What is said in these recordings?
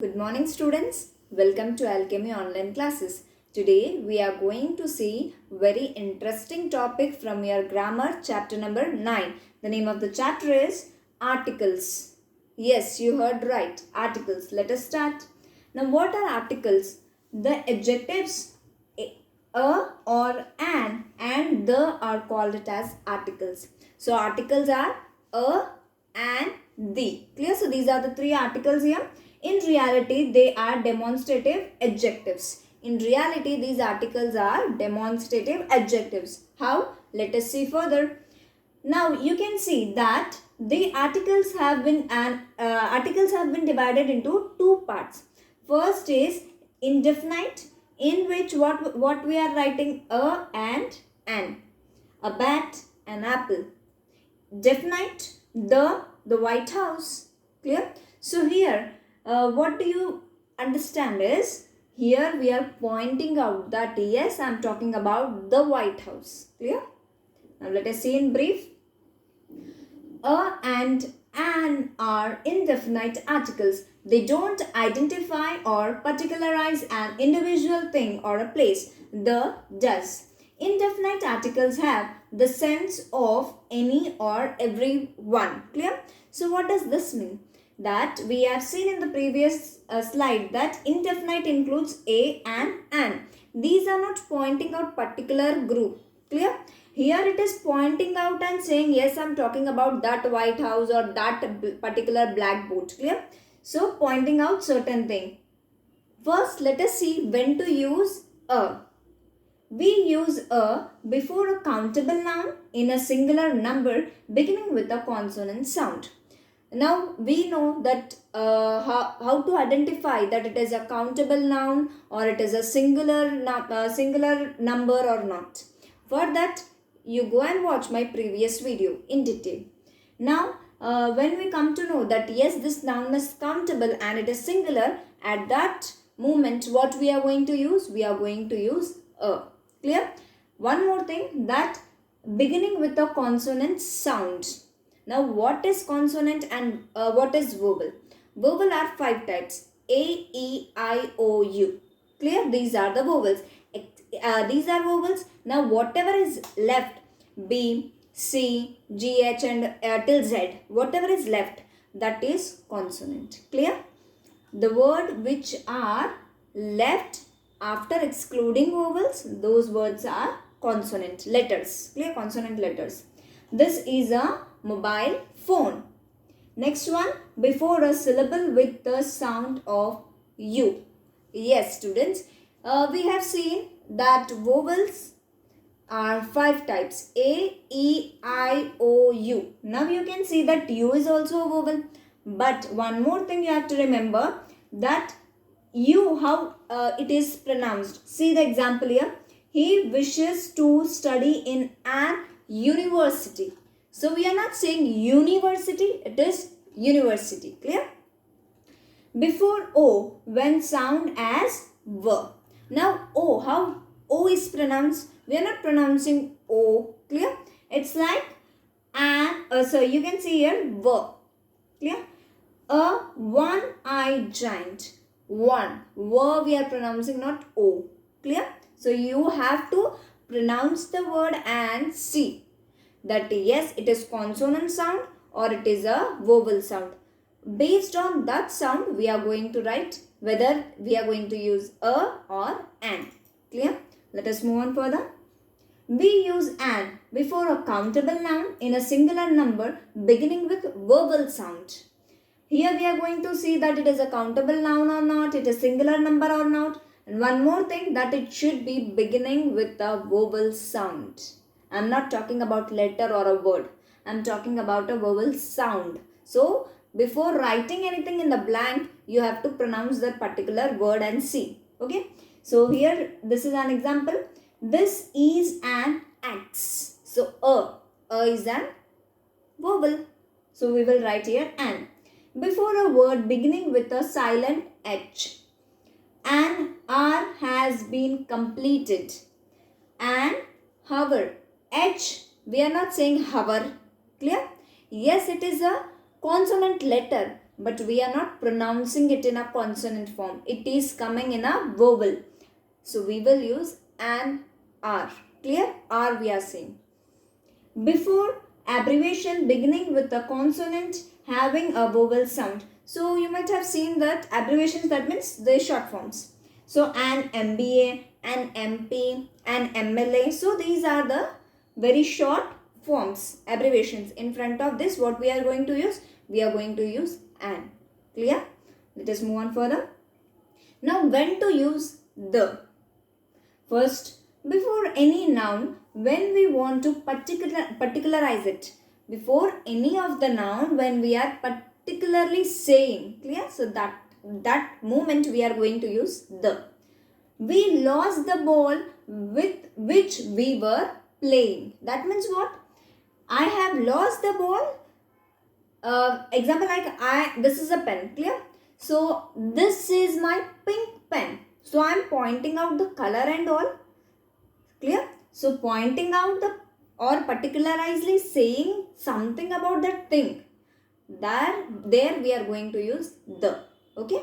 Good morning, students. Welcome to Alchemy online classes. Today we are going to see very interesting topic from your grammar chapter number 9. The name of the chapter is articles. Yes, you heard right. Articles. Let us start. Now what are articles? The adjectives a or an and the are called it as articles. So articles are a, and the. Clear? So these are the three articles here. In reality, they are demonstrative adjectives. In reality, these articles are demonstrative adjectives. How? Let us see further. Now you can see that the articles have been divided into two parts. First is indefinite, in which what we are writing a and an, a bat, an apple. Definite, the White House. Clear? So here what do you understand is, here we are pointing out that yes, I am talking about the White House. Clear? Now let us see in brief. A and an are indefinite articles. They don't identify or particularize an individual thing or a place. The does. Indefinite articles have the sense of any or every one. Clear? So what does this mean? That we have seen in the previous slide that indefinite includes a and an. These are not pointing out particular group. Clear? Here it is pointing out and saying yes, I'm talking about that White House or that particular blackboard. Clear? So pointing out certain thing. First let us see when to use a. We use a before a countable noun in a singular number beginning with a consonant sound. Now we know that how to identify that it is a countable noun or it is a singular number or not. For that, you go and watch my previous video in detail. Now when we come to know that yes, this noun is countable and it is singular, at that moment what we are going to use? We are going to use a. Clear? One more thing, that beginning with a consonant sound. Now what is consonant and what is vowel? Vowel are 5 types: A, E, I, O, U. Clear? These are the vowels. These are vowels. Now whatever is left, B, C, G, H and till Z, whatever is left, that is consonant. Clear? The word which are left after excluding vowels, those words are consonant letters. Clear? Consonant letters. This is a mobile phone. Next one, before a syllable with the sound of U. Yes, students, we have seen that vowels are 5 types: A, E, I, O, U. Now you can see that U is also a vowel. But one more thing you have to remember, that U, how it is pronounced. See the example here. He wishes to study in an university. So we are not saying university, it is university. Clear? Before O, when sound as V. Now O, how O is pronounced? We are not pronouncing O. Clear? It's like an, so you can see here V. Clear? A one-eyed giant. One. V we are pronouncing, not O. Clear? So you have to pronounce the word and see that yes, it is consonant sound or it is a vowel sound. Based on that sound, we are going to write whether we are going to use a or an. Clear? Let us move on further. We use an before a countable noun in a singular number beginning with vowel sound. Here we are going to see that it is a countable noun or not, it is singular number or not. And one more thing, that it should be beginning with a vowel sound. I am not talking about letter or a word. I am talking about a vowel sound. So before writing anything in the blank, you have to pronounce that particular word and see. Okay. So here this is an example. This is an axe. So a is an vowel. So we will write here an. Before a word beginning with a silent H. An hour has been completed. And hover. H, we are not saying hover. Clear? Yes, it is a consonant letter. but we are not pronouncing it in a consonant form. It is coming in a vowel. So we will use an R. Clear? R we are saying. Before abbreviation beginning with a consonant having a vowel sound. So you might have seen that abbreviations, that means the short forms. So an MBA, an MP, an MLA. So these are the very short forms, abbreviations. In front of this, what we are going to use? We are going to use an. Clear? Let us move on further. Now when to use the? First, before any noun, when we want to particularize it, before any of the noun, when we are particularly saying, clear? So that moment we are going to use the. We lost the ball with which we were playing. That means what? I have lost the ball. Example like this is a pen, clear? So this is my pink pen. So I am pointing out the color and all. Clear? So pointing out the or particularly saying something about that thing. There we are going to use the. Okay?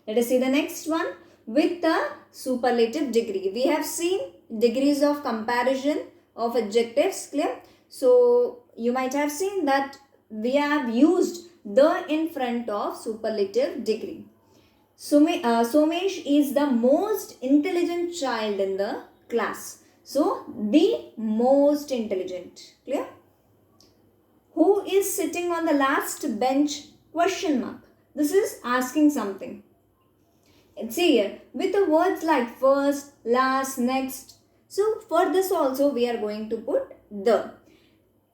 Let us see the next one with the superlative degree. We have seen degrees of comparison of adjectives. Clear? So you might have seen that we have used the in front of superlative degree. Somesh is the most intelligent child in the class. So, the most intelligent. Clear? Who is sitting on the last bench? Question mark. This is asking something. See here, with the words like first, last, next. So, for this also we are going to put the.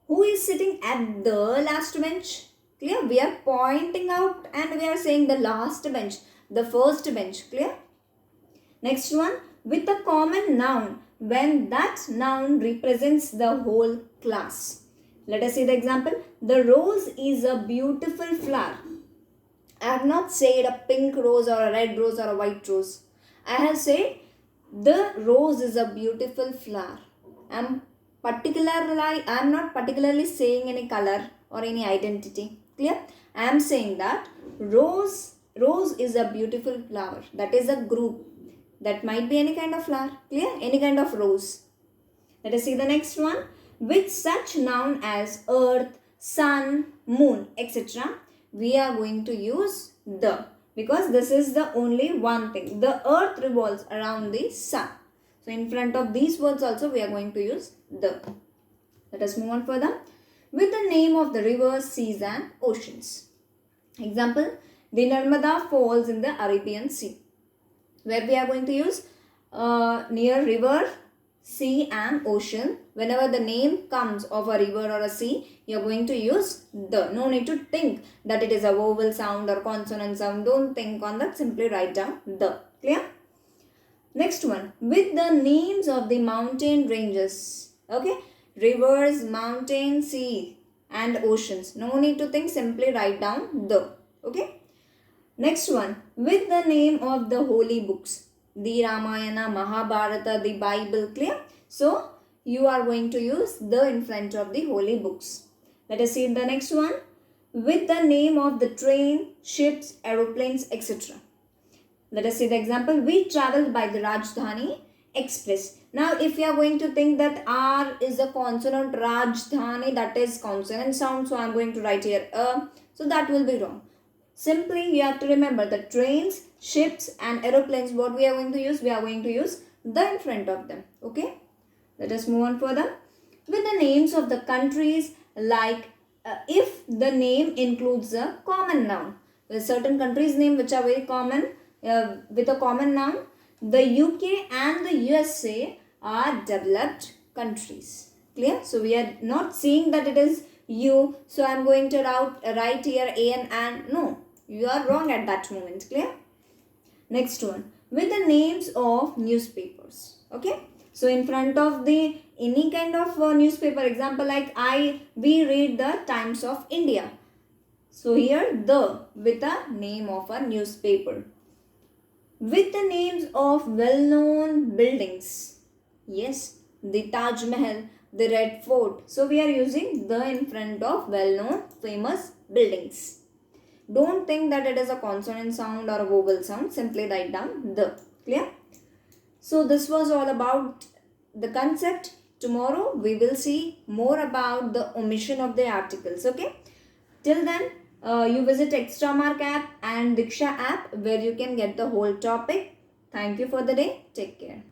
Who is sitting at the last bench? Clear? We are pointing out and we are saying the last bench. The first bench. Clear? Next one, with a common noun when that noun represents the whole class. Let us see the example. The rose is a beautiful flower. I have not said a pink rose or a red rose or a white rose. I have said the rose is a beautiful flower. I am not particularly saying any color or any identity. Clear? I am saying that rose is a beautiful flower. That is a group. That might be any kind of flower. Clear? Any kind of rose. Let us see the next one. With such noun as earth, sun, moon, etc., we are going to use the. Because this is the only one thing. The earth revolves around the sun. So in front of these words also we are going to use the. Let us move on further. With the name of the rivers, seas and oceans. Example, the Narmada falls in the Arabian Sea. Where we are going to use near river, sea and ocean. Whenever the name comes of a river or a sea, you are going to use the. No need to think that it is a vowel sound or consonant sound. Don't think on that. Simply write down the. Clear? Next one. With the names of the mountain ranges. Okay. Rivers, mountain, sea and oceans. No need to think. Simply write down the. Okay. Next one, with the name of the holy books, the Ramayana, Mahabharata, the Bible, clear? So, you are going to use the in front of the holy books. Let us see the next one, with the name of the train, ships, aeroplanes, etc. Let us see the example, we traveled by the Rajdhani Express. Now, if you are going to think that R is a consonant, Rajdhani, that is consonant sound, so I am going to write here A, so that will be wrong. Simply, you have to remember the trains, ships and aeroplanes, what we are going to use? We are going to use the in front of them. Okay. Let us move on further. With the names of the countries, like if the name includes a common noun. There are certain countries' name which are very common with a common noun. The UK and the USA are developed countries. Clear? So, we are not seeing that it is you. So, I am going to write here A and no. You are wrong at that moment. Clear? Next one. With the names of newspapers. Okay? So, in front of the any kind of newspaper, example like we read the Times of India. So, here the with the name of a newspaper. With the names of well-known buildings. Yes, the Taj Mahal, the Red Fort. So, we are using the in front of well-known famous buildings. Don't think that it is a consonant sound or a vowel sound. Simply write down the. Clear? So this was all about the concept. Tomorrow we will see more about the omission of the articles. Okay. Till then, you visit Extramark app and Diksha app where you can get the whole topic. Thank you for the day. Take care.